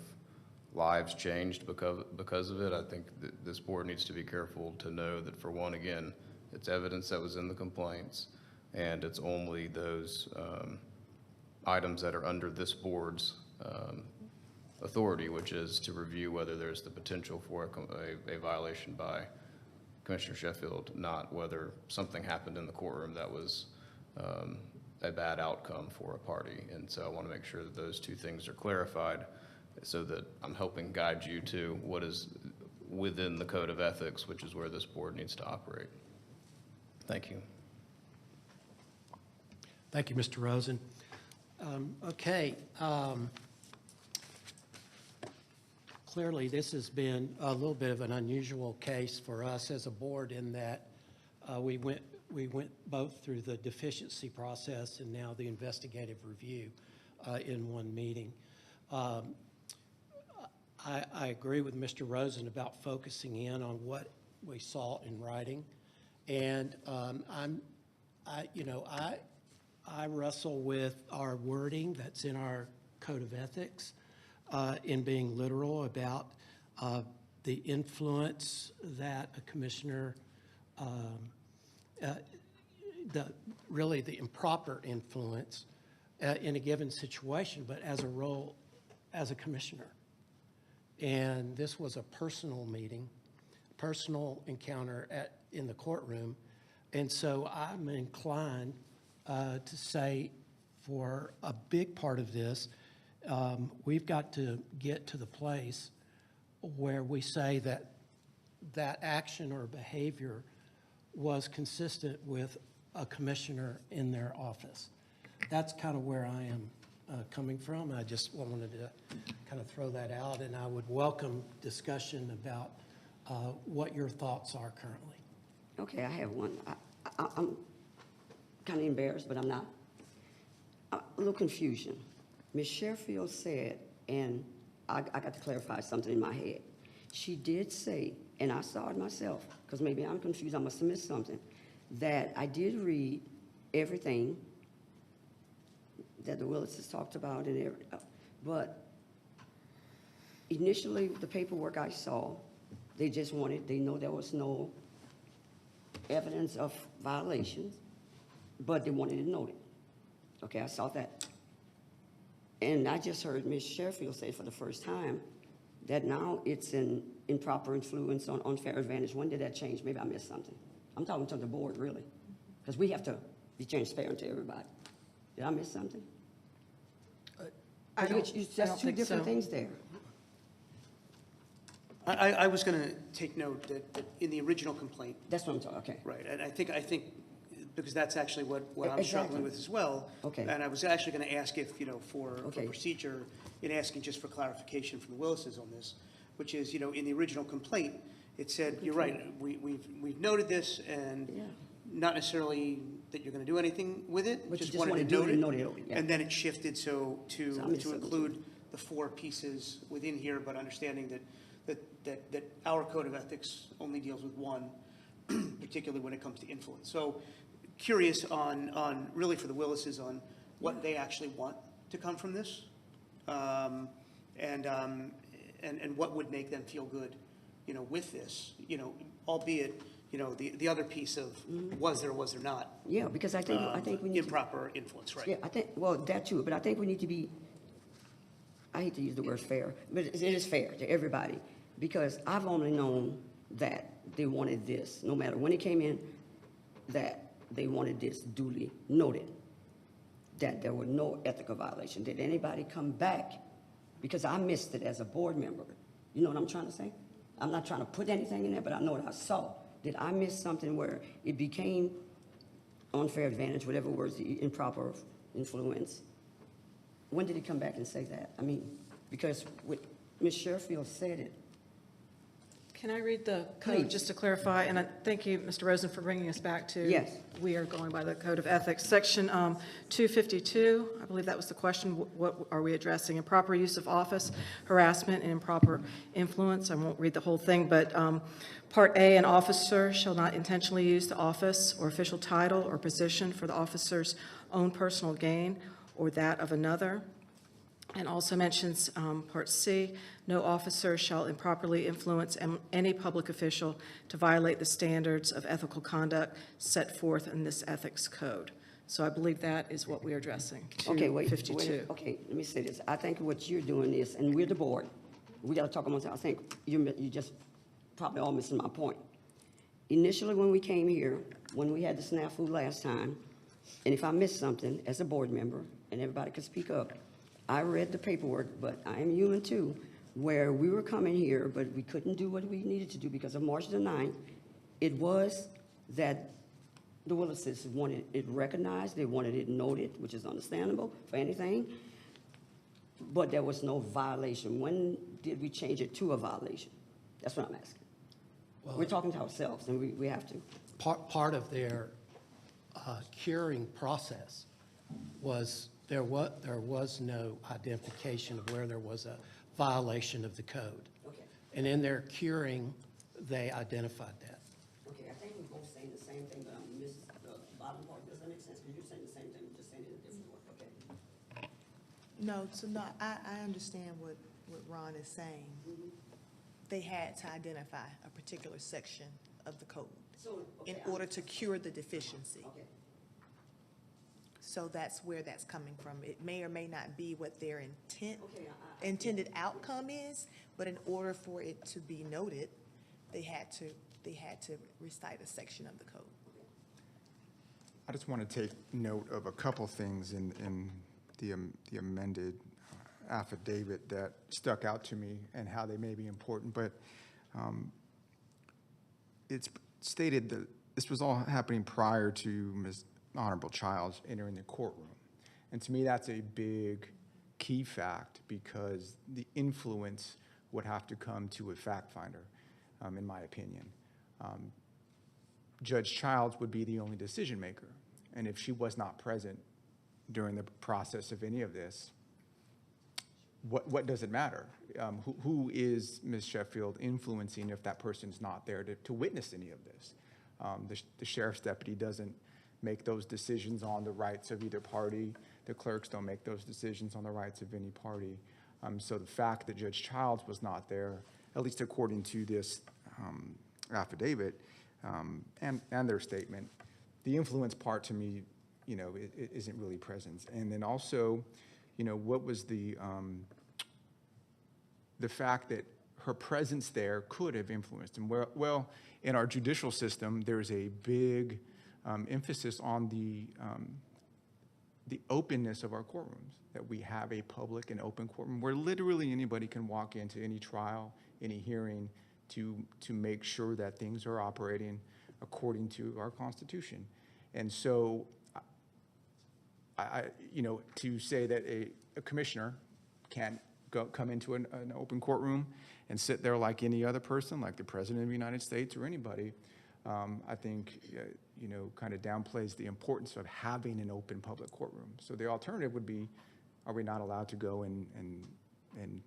lives changed because of it. I think that this board needs to be careful to know that, for one, again, it's evidence that was in the complaints, and it's only those items that are under this board's authority, which is to review whether there's the potential for a violation by Commissioner Sheffield, not whether something happened in the courtroom that was a bad outcome for a party. And so I want to make sure that those two things are clarified, so that I'm helping guide you to what is within the code of ethics, which is where this board needs to operate. Thank you. Thank you, Mr. Rosen. Okay. Clearly, this has been a little bit of an unusual case for us as a board in that we went both through the deficiency process and now the investigative review in one meeting. I agree with Mr. Rosen about focusing in on what we saw in writing, and I wrestle with our wording that's in our code of ethics in being literal about the influence that a commissioner, really the improper influence in a given situation, but as a role as a commissioner. And this was a personal meeting, personal encounter in the courtroom. And so I'm inclined to say for a big part of this, we've got to get to the place where we say that that action or behavior was consistent with a commissioner in their office. That's kind of where I am coming from. I just wanted to kind of throw that out, and I would welcome discussion about what your thoughts are currently. Okay, I have one. I'm kind of embarrassed, but I'm not. A little confusion. Ms. Sheffield said, and I got to clarify something in my head. She did say, and I saw it myself, because maybe I'm confused, I must have missed something, that I did read everything that the Willises talked about, but initially, the paperwork I saw, they know there was no evidence of violations, but they wanted to note it. Okay, I saw that. And I just heard Ms. Sheffield say for the first time that now it's an improper influence on unfair advantage. When did that change? Maybe I missed something. I'm talking to the board, really, because we have to be transparent to everybody. Did I miss something? That's two different things there. I was going to take note that in the original complaint, That's what I'm talking, okay. right, and I think, because that's actually what I'm Exactly. struggling with as well. Okay. And I was actually going to ask if, for Okay. procedure, in asking just for clarification from the Willises on this, which is, in the original complaint, it said, you're right, we've noted this, and Yeah. not necessarily that you're going to do anything with it, But you just just wanted wanna to do note it it. and note it, yeah. And then it shifted to So I missed something. include the four pieces within here, but understanding that our code of ethics only deals with one, particularly when it comes to influence. So curious on really for the Willises on what they actually want to come from this, and what would make them feel good, with this, albeit, the other piece of was there or was there not Yeah, because I think we need to. improper influence, right? Yeah, well, that too, but I think we need to be, I hate to use the word fair, but it is fair to everybody, because I've only known that they wanted this, no matter when it came in, that they wanted this duly noted, that there were no ethical violation. Did anybody come back? Because I missed it as a board member. You know what I'm trying to say? I'm not trying to put anything in there, but I know what I saw. Did I miss something where it became unfair advantage, whatever words, the improper influence? When did he come back and say that? I mean, because Ms. Sheffield said it Can I read the code, just to clarify? And I thank you, Mr. Rosen, for bringing us back to. Yes. We are going by the Code of Ethics. Section 252, I believe that was the question. What are we addressing? Improper use of office, harassment, and improper influence. I won't read the whole thing, but Part A, an officer shall not intentionally use the office or official title or position for the officer's own personal gain or that of another. And also mentions Part C, no officer shall improperly influence any public official to violate the standards of ethical conduct set forth in this ethics code. So I believe that is what we are addressing, Okay, wait, 252. okay, let me say this. I think what you're doing is, and we're the board, we gotta talk amongst, I think you just probably all missing my point. Initially, when we came here, when we had the snafu last time, and if I missed something as a board member, and everybody could speak up, I read the paperwork, but I am human too, where we were coming here, but we couldn't do what we needed to do because of March the 9th. It was that the Willises wanted it recognized, they wanted it noted, which is understandable for anything, but there was no violation. When did we change it to a violation? That's what I'm asking. We're talking to ourselves, and we have to. Part of their curing process was there was no identification of where there was a violation of the code. Okay. And in their curing, they identified that. Okay, I think we're both saying the same thing, but I missed the bottom part. Does that make sense? Because you're saying the same thing, we're just saying it in a different way. Okay. No, so no, I understand what Ron is saying. They had to identify a particular section of the code So, in okay, order to cure the deficiency. Okay. So that's where that's coming from. It may or may not be what their Okay, intended outcome is, but in order for it to be noted, they had to recite a section of the code. I just want to take note of a couple things in the amended affidavit that stuck out to me and how they may be important, but it's stated that this was all happening prior to Ms. Honorable Childs entering the courtroom. And to me, that's a big key fact because the influence would have to come to a fact finder, in my opinion. Judge Childs would be the only decision maker. And if she was not present during the process of any of this, what does it matter? Who is Ms. Sheffield influencing if that person's not there to witness any of this? The sheriff's deputy doesn't make those decisions on the rights of either party. The clerks don't make those decisions on the rights of any party. So the fact that Judge Childs was not there, at least according to this affidavit and their statement, the influence part to me, it isn't really present. And then also, what was the fact that her presence there could have influenced him? Well, in our judicial system, there's a big emphasis on the openness of our courtrooms, that we have a public and open courtroom where literally anybody can walk into any trial, any hearing to make sure that things are operating according to our Constitution. And so, to say that a commissioner can't come into an open courtroom and sit there like any other person, like the President of the United States or anybody, I think, kind of downplays the importance of having an open public courtroom. So the alternative would be, are we not allowed to go and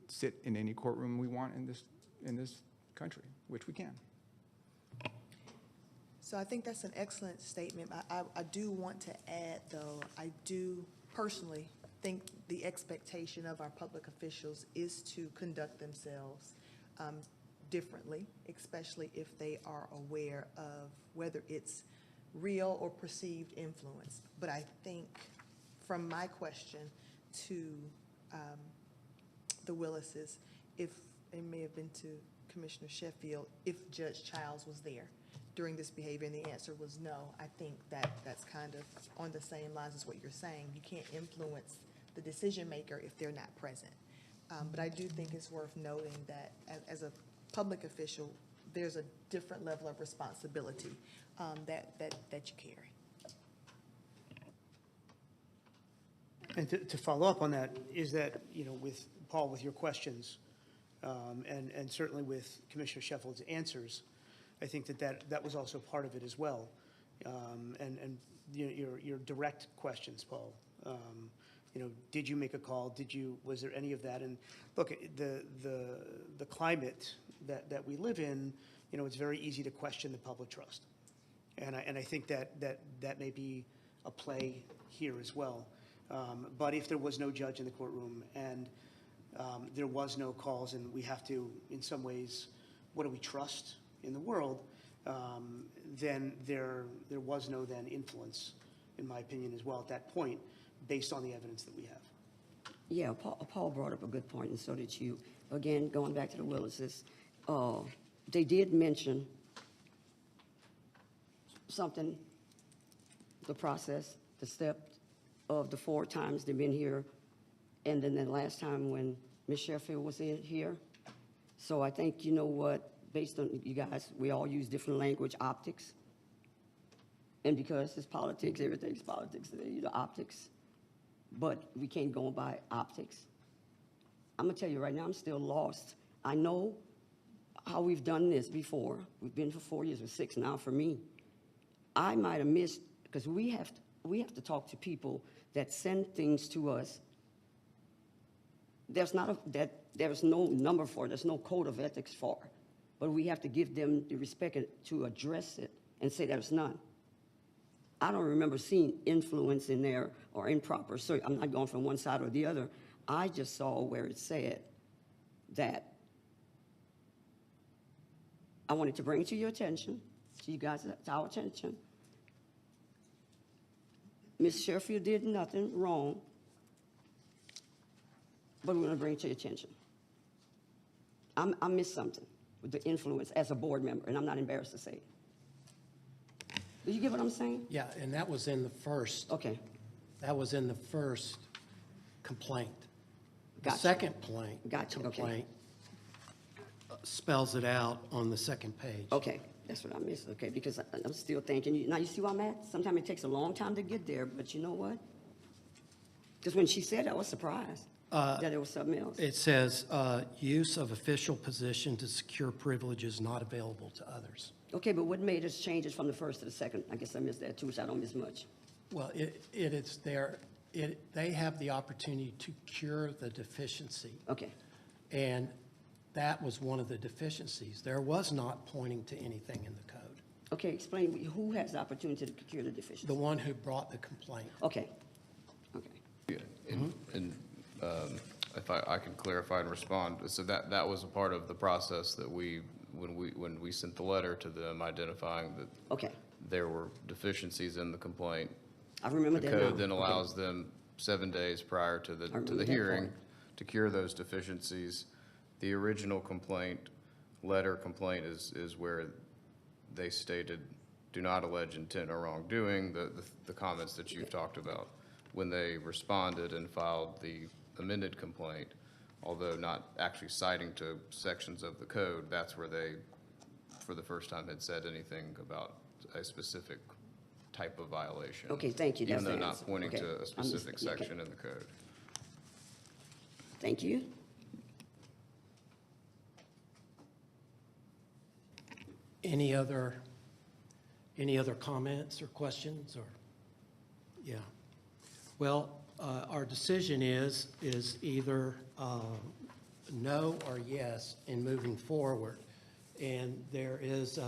sit in any courtroom we want in this country, which we can. So I think that's an excellent statement. I do want to add, though, I do personally think the expectation of our public officials is to conduct themselves differently, especially if they are aware of whether it's real or perceived influence. But I think from my question to the Willises, if it may have been to Commissioner Sheffield, if Judge Childs was there during this behavior, and the answer was no, I think that's kind of on the same lines as what you're saying. You can't influence the decision maker if they're not present. But I do think it's worth noting that as a public official, there's a different level of responsibility that you carry. And to follow up on that, is that, with Paul, with your questions, And certainly with Commissioner Sheffield's answers, I think that was also part of it as well. And your direct questions, Paul, did you make a call? Was there any of that? And look, the climate that we live in, it's very easy to question the public trust. And I think that may be a play here as well. But if there was no judge in the courtroom and there was no calls, and we have to, in some ways, what do we trust in the world, then there was no then influence, in my opinion, as well at that point, based on the evidence that we have. Yeah, Paul brought up a good point, and so did you. Again, going back to the Willises, they did mention something, the process, the step of the 4 times they've been here, and then the last time when Ms. Sheffield was here. So I think, you know what, based on you guys, we all use different language, optics. And because it's politics, everything's politics, optics. But we can't go by optics. I'm gonna tell you right now, I'm still lost. I know how we've done this before. We've been for 4 years, or 6 now for me. I might have missed, because we have to talk to people that send things to us. There's no number for it, there's no code of ethics for it. But we have to give them the respect to address it and say there's none. I don't remember seeing influence in there or improper. So I'm not going from one side or the other. I just saw where it said that I wanted to bring it to your attention, to you guys, to our attention. Ms. Sheffield did nothing wrong, but we're going to bring it to your attention. I missed something with the influence as a board member, and I'm not embarrassed to say it. Do you get what I'm saying? Yeah, and that was in the first. Okay. That was in the first complaint. The Gotcha. second Gotcha, okay. complaint spells it out on the second page. Okay, that's what I missed. Okay, because I'm still thinking, now you see where I'm at? Sometimes it takes a long time to get there, but you know what? Because when she said it, I was surprised that it was something else. It says, use of official position to secure privileges not available to others. Okay, but what made us changes from the first to the second? I guess I missed that too, so I don't miss much. Well, it is there, they have the opportunity to cure the deficiency. Okay, And that was one of the deficiencies. There was not pointing to anything in the code. okay, explain, who has the opportunity to cure the deficiency? The one who brought the complaint. Okay, okay. Yeah, and if I can clarify and respond, so that was a part of the process that when we sent the letter to them identifying that Okay, there were deficiencies in the complaint. I remember The that now. code then Okay. allows them 7 days prior to remember the that hearing part. to cure those deficiencies. The original letter complaint is where they stated, do not allege intent or wrongdoing, the comments that you've talked about. When they responded and filed the amended complaint, although not actually citing to sections of the code, that's where they, for the first time, had said anything about a specific type of violation. Okay, thank you. That's Even though the not answer. pointing Okay. to a I'm specific just- yeah, okay. section in the code. Thank you. Any other comments or questions or, yeah. Well, our decision is either no or yes in moving forward. And there is,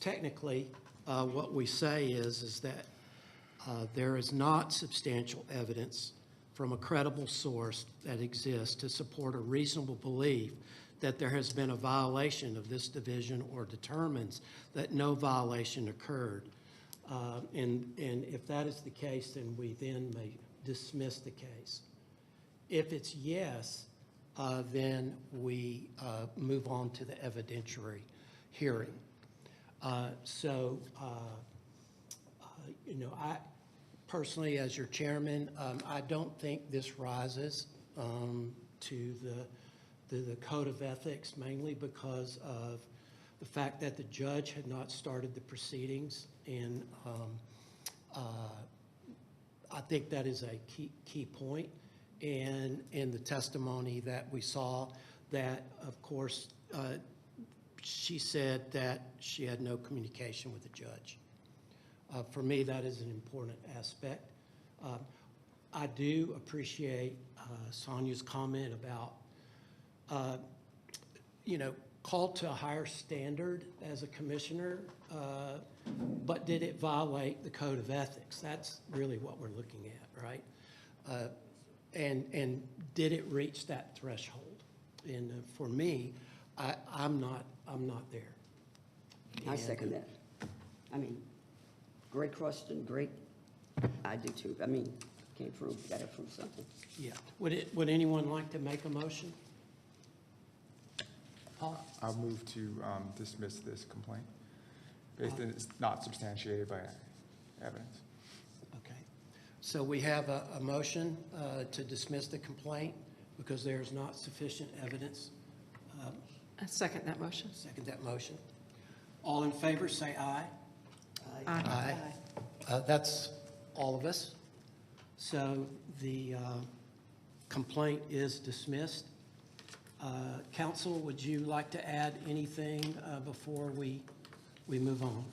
technically, what we say is that there is not substantial evidence from a credible source that exists to support a reasonable belief that there has been a violation of this division or determines that no violation occurred. And if that is the case, then we then may dismiss the case. If it's yes, then we move on to the evidentiary hearing. I personally, as your chairman, I don't think this rises to the code of ethics, mainly because of the fact that the judge had not started the proceedings. And I think that is a key point. And in the testimony that we saw, that, of course, she said that she had no communication with the judge. For me, that is an important aspect. I do appreciate Sonia's comment about, called to a higher standard as a commissioner, but did it violate the code of ethics? That's really what we're looking at, right? And did it reach that threshold? And for me, I'm not there. I And, second that. I mean, great question, great, I do too. I mean, can't prove, gotta prove something. Yeah. Would anyone like to make a motion? Paul? I'll move to dismiss this complaint. It's not substantiated by evidence. Okay. So we have a motion to dismiss the complaint because there is not sufficient evidence. I second that motion. Second that motion. All in favor, say aye. Aye. That's all of us. So the complaint is dismissed. Counsel, would you like to add anything before we move on?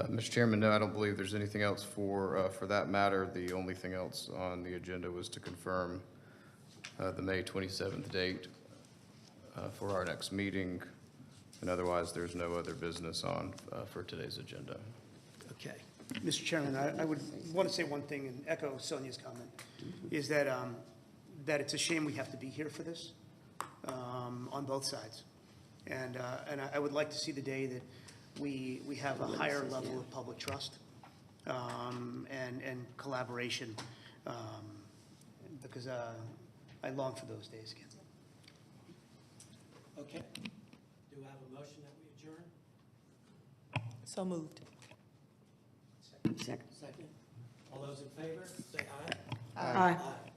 Mr. Chairman, no, I don't believe there's anything else for that matter. The only thing else on the agenda was to confirm the May 27th date for our next meeting, and otherwise, there's no other business on for today's agenda. Okay. Mr. Chairman, I would want to say one thing and echo Sonia's comment, is that, that it's a shame we have to be here for this on both sides. And I would like to see the day that we have a higher level of public trust and collaboration, because I long for those days again. Okay. Do I have a motion that we adjourn? So moved. Second. Second. All those in favor, say aye. Aye. Aye.